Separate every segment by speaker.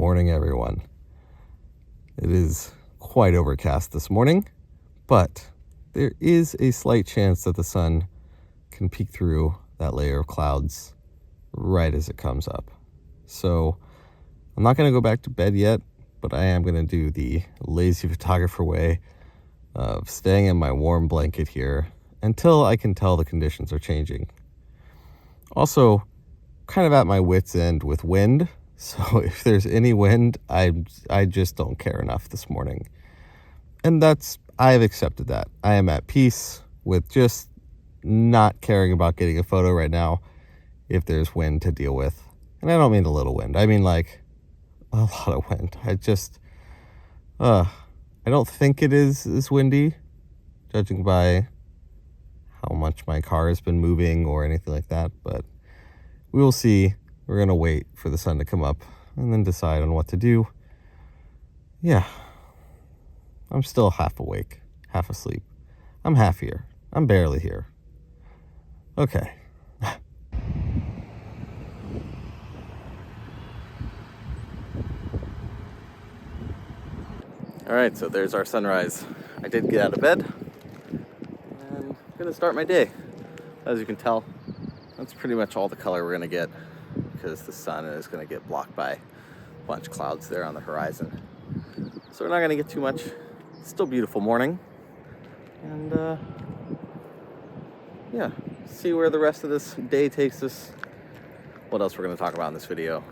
Speaker 1: morning, everyone. It is quite overcast this morning, but there is a slight chance that the sun can peek through that layer of clouds right as it comes up. So I'm not going to go back to bed yet, but I am going to do the lazy photographer way of staying in my warm blanket here until I can tell the conditions are changing. Also, kind of at my wit's end with wind. So if there's any wind, I just don't care enough this morning. And I've accepted that. I am at peace with just not caring about getting a photo right now if there's wind to deal with. And I don't mean a little wind. I mean like a lot of wind. I don't think it is windy, judging by how much my car has been moving or anything like that. But we will see. We're going to wait for the sun to come up and then decide on what to do. Yeah. I'm still half awake, half asleep. I'm half here. I'm barely here. Okay. All right, so there's our sunrise. I did get out of bed and I'm going to start my day. As you can tell, that's pretty much all the color we're going to get, because the sun is going to get blocked by a bunch of clouds there on the horizon. So we're not going to get too much. It's still a beautiful morning. And yeah, see where the rest of this day takes us. What else we're going to talk about in this video.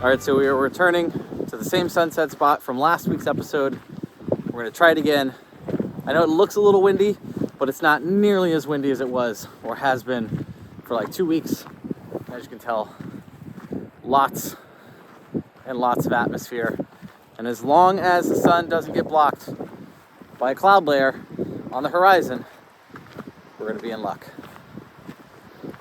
Speaker 1: All right, so we are returning to the same sunset spot from last week's episode. We're gonna try it again. I know it looks a little windy, but it's not nearly as windy as it was or has been for like 2 weeks. As you can tell, lots and lots of atmosphere. And as long as the sun doesn't get blocked by a cloud layer on the horizon, we're gonna be in luck.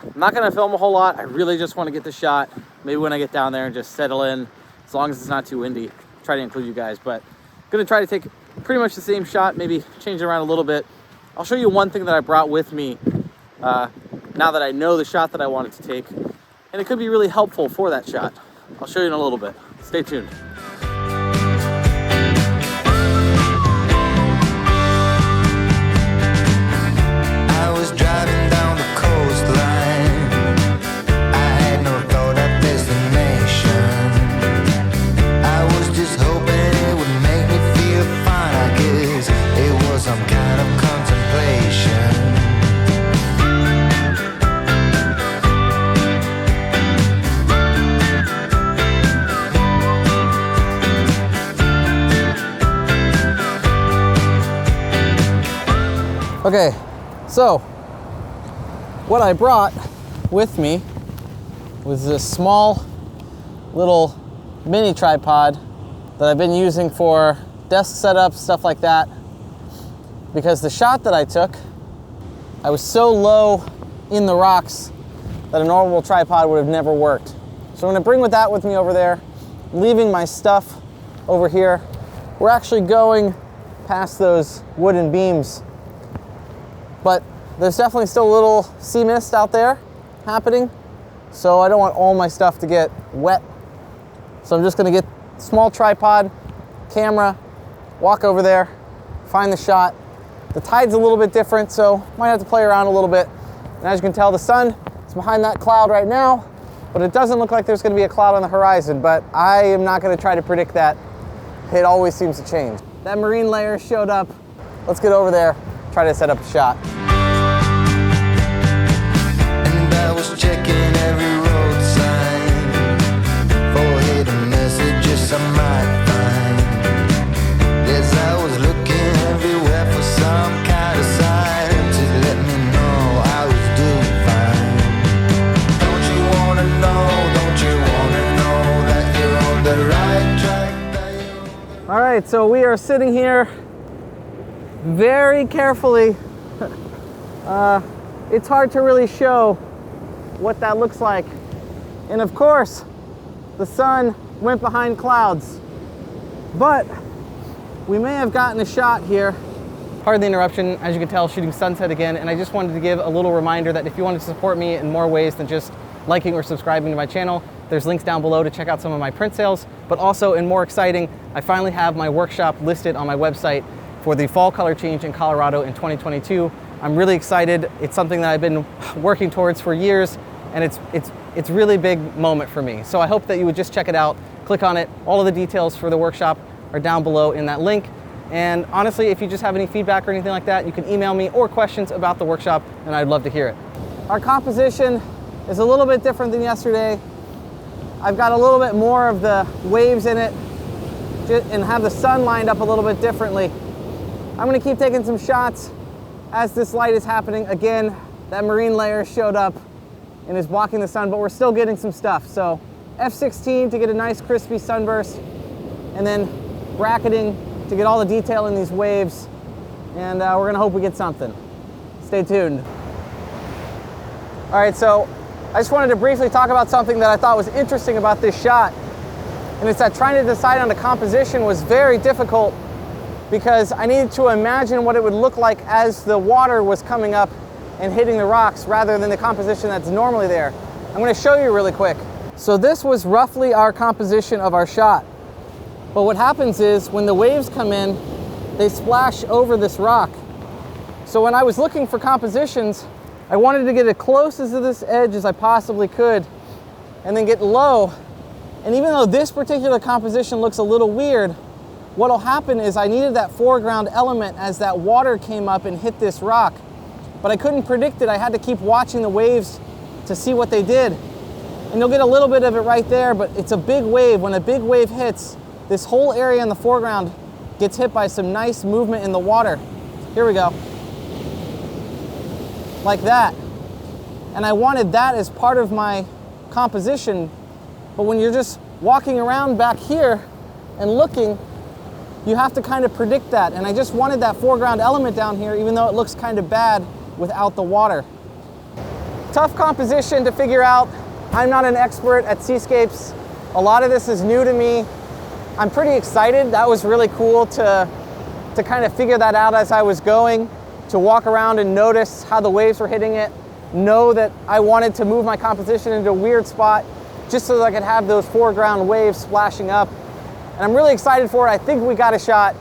Speaker 1: I'm not gonna film a whole lot. I really just wanna get the shot. Maybe when I get down there and just settle in, as long as it's not too windy, try to include you guys. But I'm gonna try to take pretty much the same shot, maybe change it around a little bit. I'll show you one thing that I brought with me now that I know the shot that I wanted to take. And it could be really helpful for that shot. I'll show you in a little bit. Stay tuned.
Speaker 2: I was driving down the coastline. Some kind of contemplation.
Speaker 3: Okay, so what I brought with me was this small little mini tripod that I've been using for desk setups, stuff like that. Because the shot that I took, I was so low in the rocks that a normal tripod would have never worked. So I'm gonna bring that with me over there, leaving my stuff over here. We're actually going past those wooden beams, but there's definitely still a little sea mist out there happening. So I don't want all my stuff to get wet. So I'm just gonna get a small tripod, camera, walk over there, find the shot. The tide's a little bit different, so might have to play around a little bit. And as you can tell, the sun is behind that cloud right now, but it doesn't look like there's gonna be a cloud on the horizon, but I am not gonna try to predict that. It always seems to change. That marine layer showed up. Let's get over there, try to set up a shot.
Speaker 2: And I was checking every road sign for hidden messages I might find. Yes, I was looking everywhere for some kind of sign to let me know I was doing fine. Don't you wanna know that you're on the right track?
Speaker 3: All right, so we are sitting here very carefully. It's hard to really show what that looks like. And of course, the sun went behind clouds. But we may have gotten a shot here. Pardon the interruption, as you can tell, shooting sunset again, and I just wanted to give a little reminder that if you want to support me in more ways than just liking or subscribing to my channel, there's links down below to check out some of my print sales, but also, and more exciting, I finally have my workshop listed on my website for the fall color change in Colorado in 2022. I'm really excited. It's something that I've been working towards for years, and it's really big moment for me. So I hope that you would just check it out, click on it. All of the details for the workshop are down below in that link. And honestly, if you just have any feedback or anything like that, you can email me or questions about the workshop, and I'd love to hear it. Our composition is a little bit different than yesterday. I've got a little bit more of the waves in it and have the sun lined up a little bit differently. I'm gonna keep taking some shots as this light is happening. Again, that marine layer showed up and is blocking the sun, but we're still getting some stuff. So F16 to get a nice crispy sunburst, and then bracketing to get all the detail in these waves, and we're gonna hope we get something. Stay tuned. All right, so I just wanted to briefly talk about something that I thought was interesting about this shot, and it's that trying to decide on the composition was very difficult because I needed to imagine what it would look like as the water was coming up and hitting the rocks rather than the composition that's normally there. I'm gonna show you really quick. So this was roughly our composition of our shot. But what happens is when the waves come in, they splash over this rock. So when I was looking for compositions, I wanted to get as close to this edge as I possibly could and then get low. And even though this particular composition looks a little weird, what'll happen is I needed that foreground element as that water came up and hit this rock. But I couldn't predict it. I had to keep watching the waves to see what they did. And you'll get a little bit of it right there, but it's a big wave. When a big wave hits, this whole area in the foreground gets hit by some nice movement in the water. Here we go. Like that. And I wanted that as part of my composition, but when you're just walking around back here and looking, you have to kind of predict that. And I just wanted that foreground element down here, even though it looks kind of bad without the water. Tough composition to figure out. I'm not an expert at seascapes. A lot of this is new to me. I'm pretty excited. That was really cool to kind of figure that out as I was going, to walk around and notice how the waves were hitting it, know that I wanted to move my composition into a weird spot just so that I could have those foreground waves splashing up. And I'm really excited for it. I think we got a shot.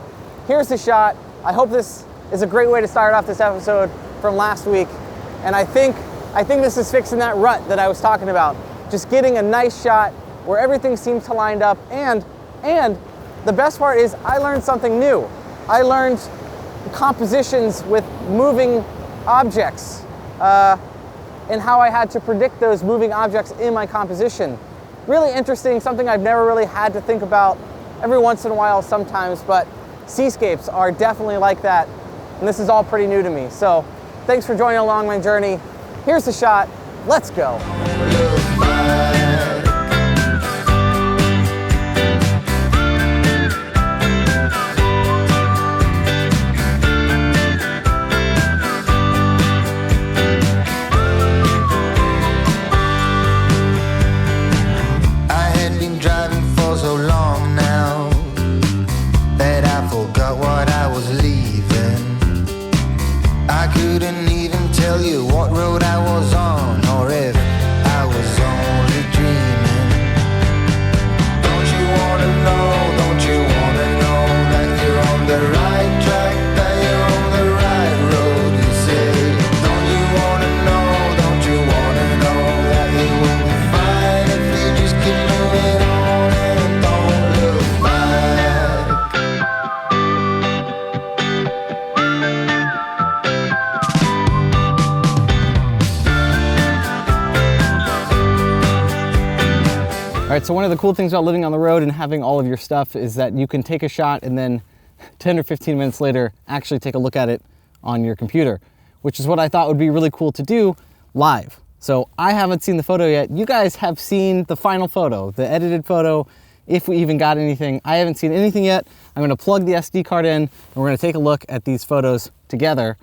Speaker 3: Here's the shot. I hope this is a great way to start off this episode from last week. And I think this is fixing that rut that I was talking about. Just getting a nice shot where everything seems to line up, and the best part is I learned something new. I learned compositions with moving objects and how I had to predict those moving objects in my composition. Really interesting, something I've never really had to think about. Every once in a while sometimes, but seascapes are definitely like that. And this is all pretty new to me. So thanks for joining along my journey. Here's the shot. Let's go. All right, so one of the cool things about living on the road and having all of your stuff is that you can take a shot and then 10 or 15 minutes later actually take a look at it on your computer, which is what I thought would be really cool to do live. So I haven't seen the photo yet. You guys have seen the final photo, the edited photo if we even got anything. I haven't seen anything yet. I'm gonna plug the SD card in and we're gonna take a look at these photos together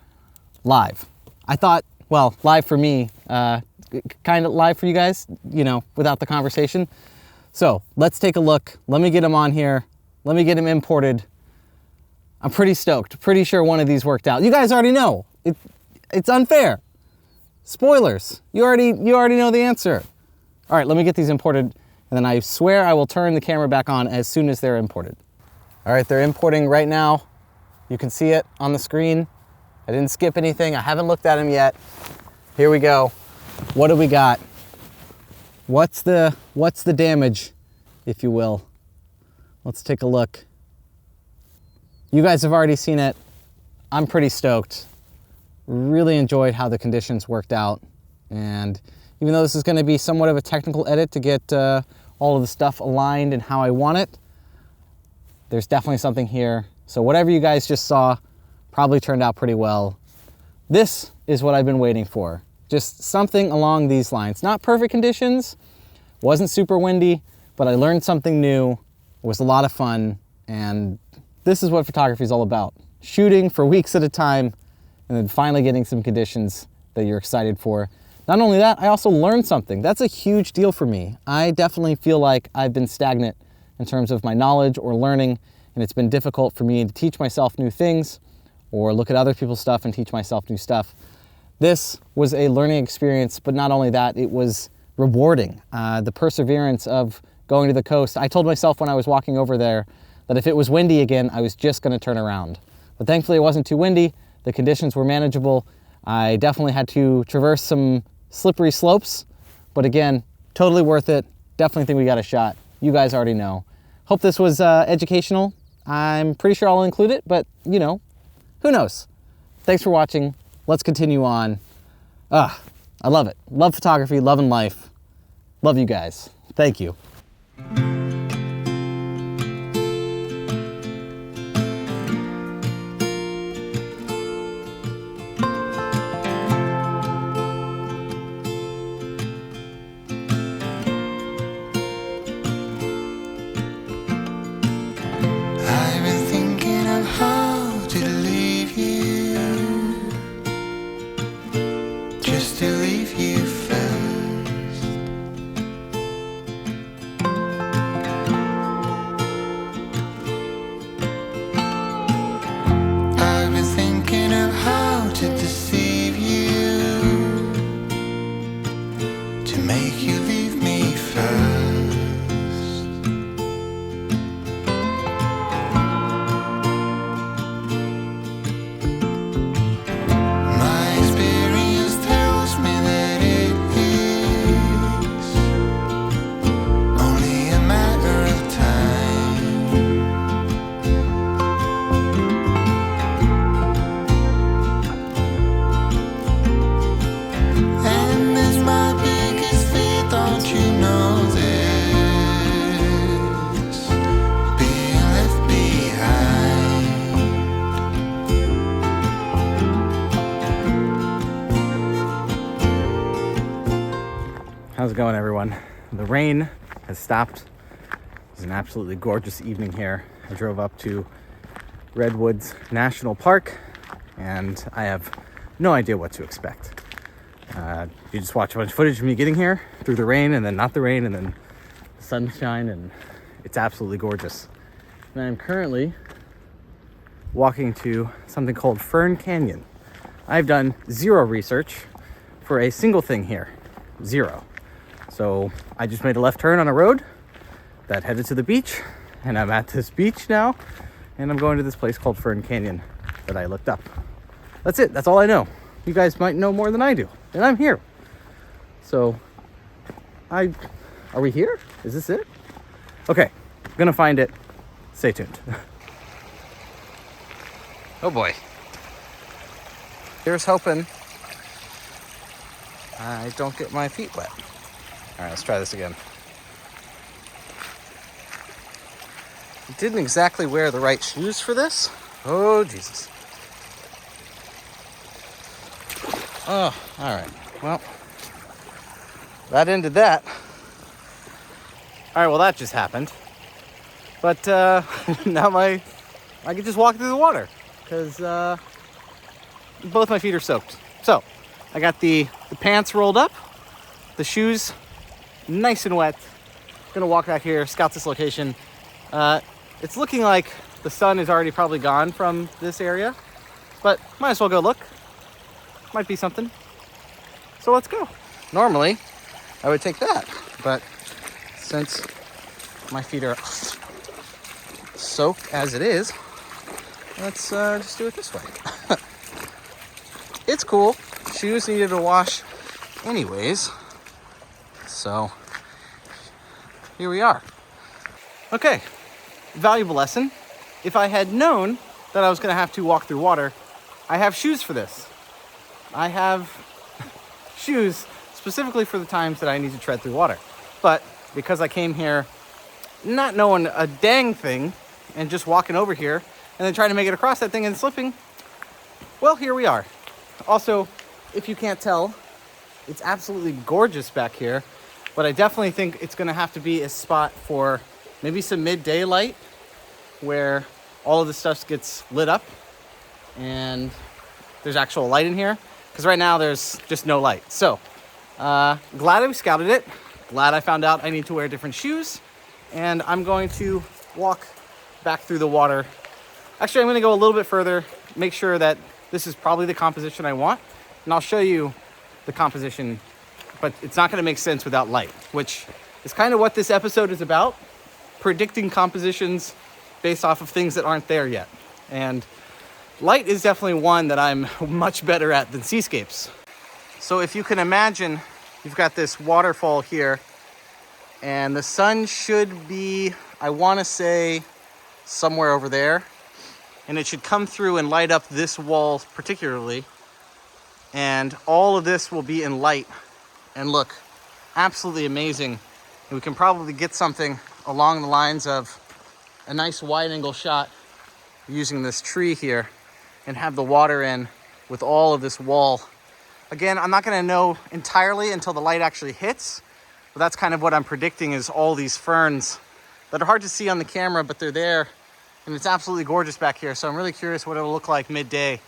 Speaker 3: live. I thought, well, live for me, kind of live for you guys, you know, without the conversation. So let's take a look. Let me get them on here. Let me get them imported. I'm pretty stoked. Pretty sure one of these worked out. You guys already know. It's unfair. Spoilers. You already know the answer. All right, let me get these imported, and then I swear I will turn the camera back on as soon as they're imported. All right, they're importing right now. You can see it on the screen. I didn't skip anything. I haven't looked at them yet. Here we go. What do we got? What's the damage, if you will? Let's take a look. You guys have already seen it. I'm pretty stoked. Really enjoyed how the conditions worked out. And even though this is going to be somewhat of a technical edit to get all of the stuff aligned and how I want it, there's definitely something here. So whatever you guys just saw probably turned out pretty well. This is what I've been waiting for. Just something along these lines. Not perfect conditions, wasn't super windy, but I learned something new. It was a lot of fun, and this is what photography is all about. Shooting for weeks at a time, and then finally getting some conditions that you're excited for. Not only that, I also learned something. That's a huge deal for me. I definitely feel like I've been stagnant in terms of my knowledge or learning, and it's been difficult for me to teach myself new things or look at other people's stuff and teach myself new stuff. This was a learning experience, but not only that, it was rewarding. The perseverance of going to the coast. I told myself when I was walking over there that if it was windy again, I was just gonna turn around. But thankfully it wasn't too windy. The conditions were manageable. I definitely had to traverse some slippery slopes, but again, totally worth it. Definitely think we got a shot. You guys already know. Hope this was educational. I'm pretty sure I'll include it, but you know, who knows? Thanks for watching. Let's continue on. I love it. Love photography, loving life. Love you guys. Thank you.
Speaker 2: I've been thinking of how to leave you, just to leave you first. I've been thinking of how to deceive you, to make you leave me first. My experience tells me that it is only a matter of time. And it's my biggest fear, don't you know this? Being left behind.
Speaker 3: How's it going, everyone? The rain has stopped. It's an absolutely gorgeous evening here. I drove up to Redwoods National Park, and I have no idea what to expect. You just watch a bunch of footage of me getting here through the rain, and then not the rain, and then the sunshine, and it's absolutely gorgeous. And I'm currently walking to something called Fern Canyon. I've done zero research for a single thing here. Zero. So I just made a left turn on a road that headed to the beach, and I'm at this beach now, and I'm going to this place called Fern Canyon that I looked up. That's it. That's all I know. You guys might know more than I do, and I'm here. So are we here? Is this it? Okay, gonna find it. Stay tuned. Oh boy. Here's hoping I don't get my feet wet. All right, let's try this again. I didn't exactly wear the right shoes for this. Oh, Jesus. Oh, all right. Well, that ended that. All right, well, that just happened. But now I can just walk through the water because both my feet are soaked. So I got the pants rolled up, the shoes nice and wet. Gonna walk back here, scout this location. It's looking like the sun is already probably gone from this area, but might as well go look. Might be something. So let's go. Normally, I would take that, but since my feet are soaked as it is, let's just do it this way. It's cool. Shoes needed to wash anyways. So here we are. Okay, valuable lesson. If I had known that I was gonna have to walk through water, I have shoes for this. I have shoes specifically for the times that I need to tread through water. But because I came here not knowing a dang thing and just walking over here and then trying to make it across that thing and slipping, well, here we are. Also, if you can't tell, it's absolutely gorgeous back here, but I definitely think it's gonna have to be a spot for maybe some midday light where all of this stuff gets lit up and there's actual light in here, because right now there's just no light. So glad I scouted it, glad I found out I need to wear different shoes, and I'm going to walk back through the water. Actually, I'm gonna go a little bit further, make sure that this is probably the composition I want, and I'll show you the composition, but it's not gonna make sense without light, which is kind of what this episode is about, predicting compositions based off of things that aren't there yet. And light is definitely one that I'm much better at than seascapes. So if you can imagine, you've got this waterfall here, and the sun should be, I wanna say, somewhere over there, and it should come through and light up this wall particularly, and all of this will be in light and look absolutely amazing. And we can probably get something along the lines of a nice wide angle shot using this tree here and have the water in with all of this wall. Again, I'm not gonna know entirely until the light actually hits, but that's kind of what I'm predicting, is all these ferns that are hard to see on the camera, but they're there. And it's absolutely gorgeous back here, so I'm really curious what it'll look like midday.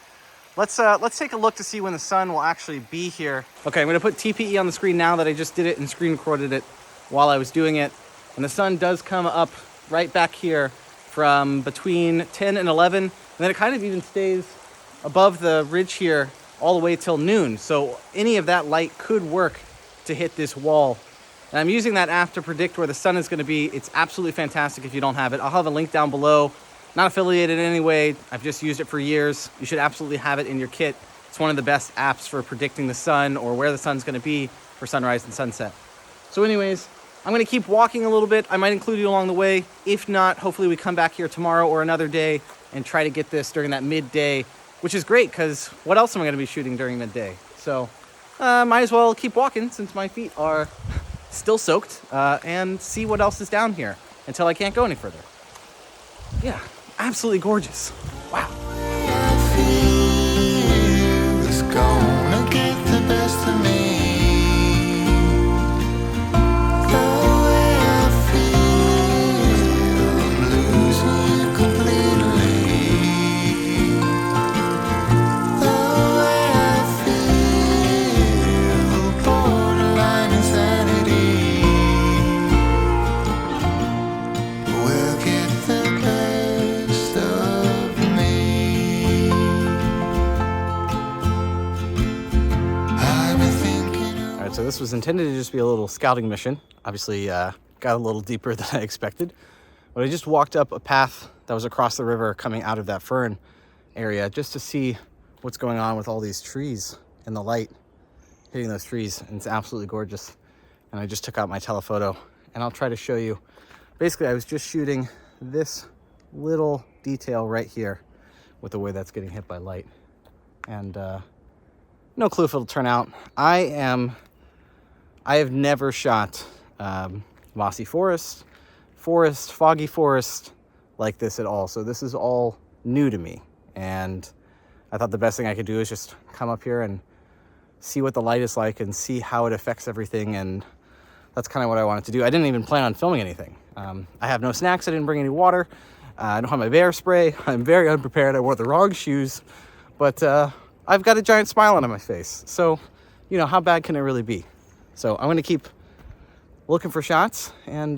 Speaker 3: Let's take a look to see when the sun will actually be here. Okay, I'm gonna put TPE on the screen now that I just did it and screen recorded it while I was doing it. And the sun does come up right back here from between 10 and 11, and then it kind of even stays above the ridge here all the way till noon. So any of that light could work to hit this wall. And I'm using that app to predict where the sun is gonna be. It's absolutely fantastic if you don't have it. I'll have a link down below. Not affiliated in any way. I've just used it for years. You should absolutely have it in your kit. It's one of the best apps for predicting the sun or where the sun's gonna be for sunrise and sunset. So anyways, I'm gonna keep walking a little bit. I might include you along the way. If not, hopefully we come back here tomorrow or another day and try to get this during that midday, which is great because what else am I gonna be shooting during midday? So might as well keep walking since my feet are still soaked and see what else is down here until I can't go any further. Yeah, absolutely gorgeous. Wow.
Speaker 2: It's gonna get the best of me. The way I feel, I'm losing you completely. The way I feel, borderline insanity. We'll get the best of me. I've been thinking of
Speaker 3: All right, so this was intended to just be a little scouting mission. Obviously, got a little deeper than I expected. But I just walked up a path that was across the river coming out of that fern area just to see what's going on with all these trees and the light hitting those trees. And it's absolutely gorgeous. And I just took out my telephoto and I'll try to show you. Basically, I was just shooting this little detail right here with the way that's getting hit by light. And no clue if it'll turn out. I have never shot mossy forest, foggy forest like this at all. So this is all new to me. And I thought the best thing I could do is just come up here and see what the light is like and see how it affects everything. And that's kind of what I wanted to do. I didn't even plan on filming anything. I have no snacks. I didn't bring any water. I don't have my bear spray. I'm very unprepared. I wore the wrong shoes, but I've got a giant smile on my face. So, you know, how bad can it really be? So I'm going to keep looking for shots and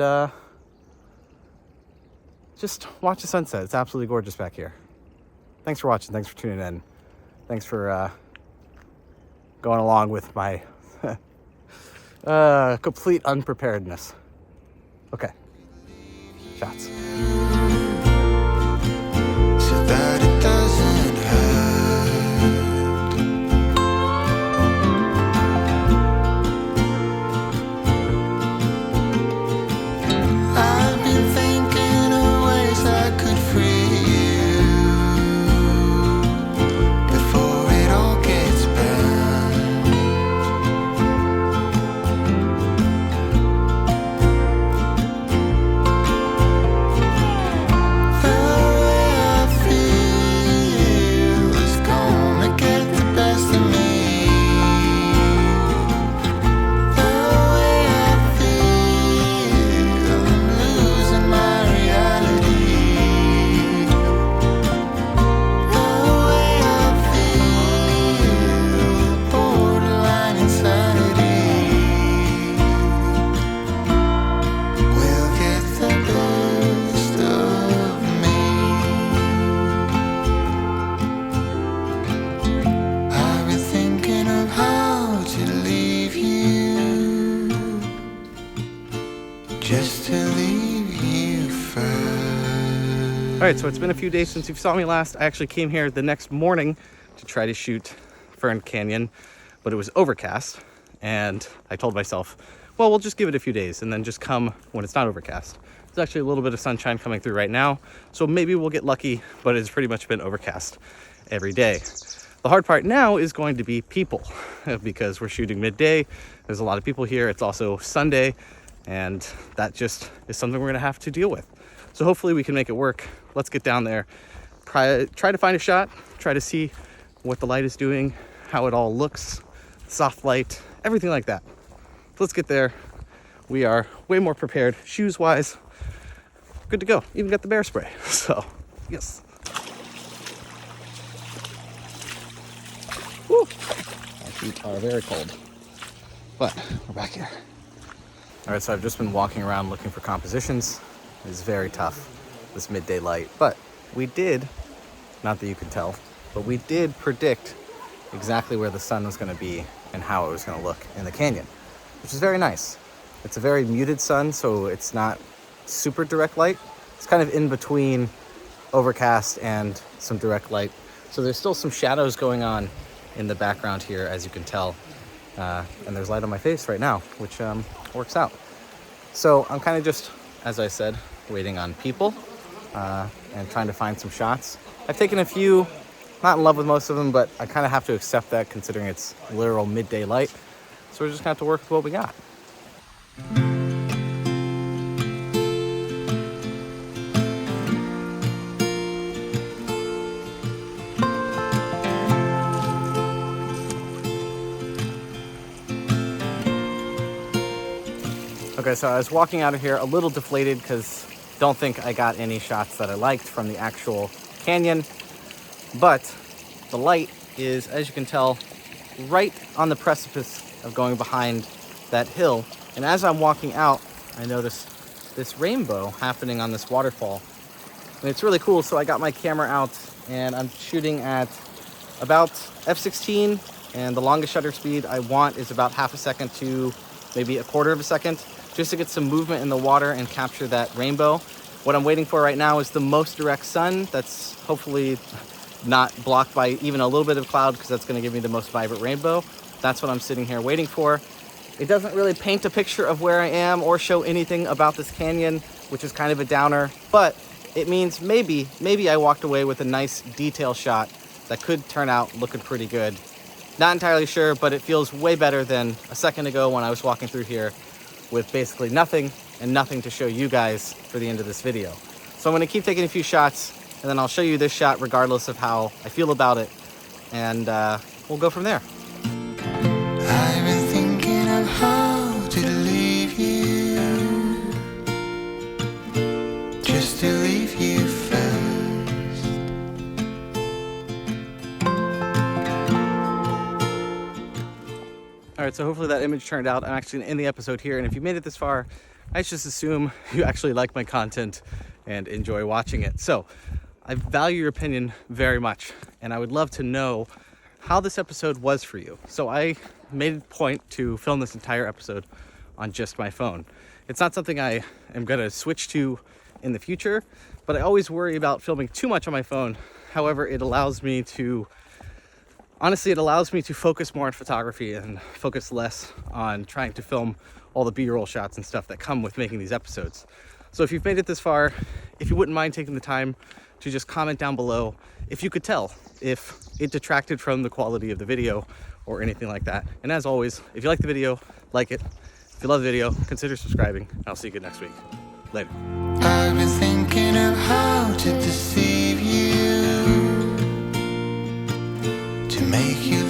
Speaker 3: just watch the sunset. It's absolutely gorgeous back here. Thanks for watching. Thanks for tuning in. Thanks for going along with my complete unpreparedness. Okay. Shots.
Speaker 2: so that it doesn't hurt. I've been thinking of ways I could free you before it all gets bad. The way I feel is gonna get the best of me. The way I feel, I'm losing my reality. The way I feel, borderline insanity. Will get the best of me. I've been thinking of how to leave you, just to leave you first.
Speaker 3: All right, so it's been a few days since you saw me last. I actually came here the next morning to try to shoot Fern Canyon, but it was overcast. And I told myself, well, we'll just give it a few days and then just come when it's not overcast. There's actually a little bit of sunshine coming through right now, so maybe we'll get lucky, but it's pretty much been overcast every day. The hard part now is going to be people because we're shooting midday. There's a lot of people here. It's also Sunday, and that just is something we're gonna have to deal with. So hopefully we can make it work. Let's get down there, try to find a shot, try to see what the light is doing, how it all looks, soft light, everything like that. So let's get there. We are way more prepared, shoes-wise. Good to go. Even got the bear spray. So, yes. Woo. Our feet are very cold, but we're back here. All right, so I've just been walking around looking for compositions. It's very tough, this midday light, but we did, not that you can tell, but we did predict exactly where the sun was going to be and how it was going to look in the canyon, which is very nice. It's a very muted sun, so it's not super direct light. It's kind of in between overcast and some direct light. So there's still some shadows going on in the background here, as you can tell. And there's light on my face right now, which works out. So I'm kind of just, as I said, waiting on people and trying to find some shots. I've taken a few, not in love with most of them, but I kind of have to accept that considering it's literal midday light. So we're just gonna have to work with what we got. Okay, so I was walking out of here a little deflated because don't think I got any shots that I liked from the actual canyon, but the light is, as you can tell, right on the precipice of going behind that hill. And as I'm walking out, I notice this rainbow happening on this waterfall. And it's really cool. So I got my camera out and I'm shooting at about f/16, and the longest shutter speed I want is about half a second to maybe a quarter of a second, just to get some movement in the water and capture that rainbow. What I'm waiting for right now is the most direct sun that's hopefully not blocked by even a little bit of cloud, because that's gonna give me the most vibrant rainbow. That's what I'm sitting here waiting for. It doesn't really paint a picture of where I am or show anything about this canyon, which is kind of a downer, but it means maybe I walked away with a nice detail shot that could turn out looking pretty good. Not entirely sure, but it feels way better than a second ago when I was walking through here with basically nothing and nothing to show you guys for the end of this video. So I'm gonna keep taking a few shots, and then I'll show you this shot regardless of how I feel about it, and we'll go from there.
Speaker 2: I've been thinking of how to leave you,
Speaker 3: right, so hopefully that image turned out. I'm actually gonna end the episode here, and if you made it this far, I just assume you actually like my content and enjoy watching it. So I value your opinion very much, and I would love to know how this episode was for you. So I made a point to film this entire episode on just my phone. It's not something I am gonna switch to in the future, but I always worry about filming too much on my phone. However, it allows me to, honestly, it allows me to focus more on photography and focus less on trying to film all the B-roll shots and stuff that come with making these episodes. So if you've made it this far, if you wouldn't mind taking the time to just comment down below if you could tell if it detracted from the quality of the video or anything like that. And as always, if you like the video, like it. If you love the video, consider subscribing. I'll see you again next week. Later.
Speaker 2: I've been thinking of how to deceive you, to make you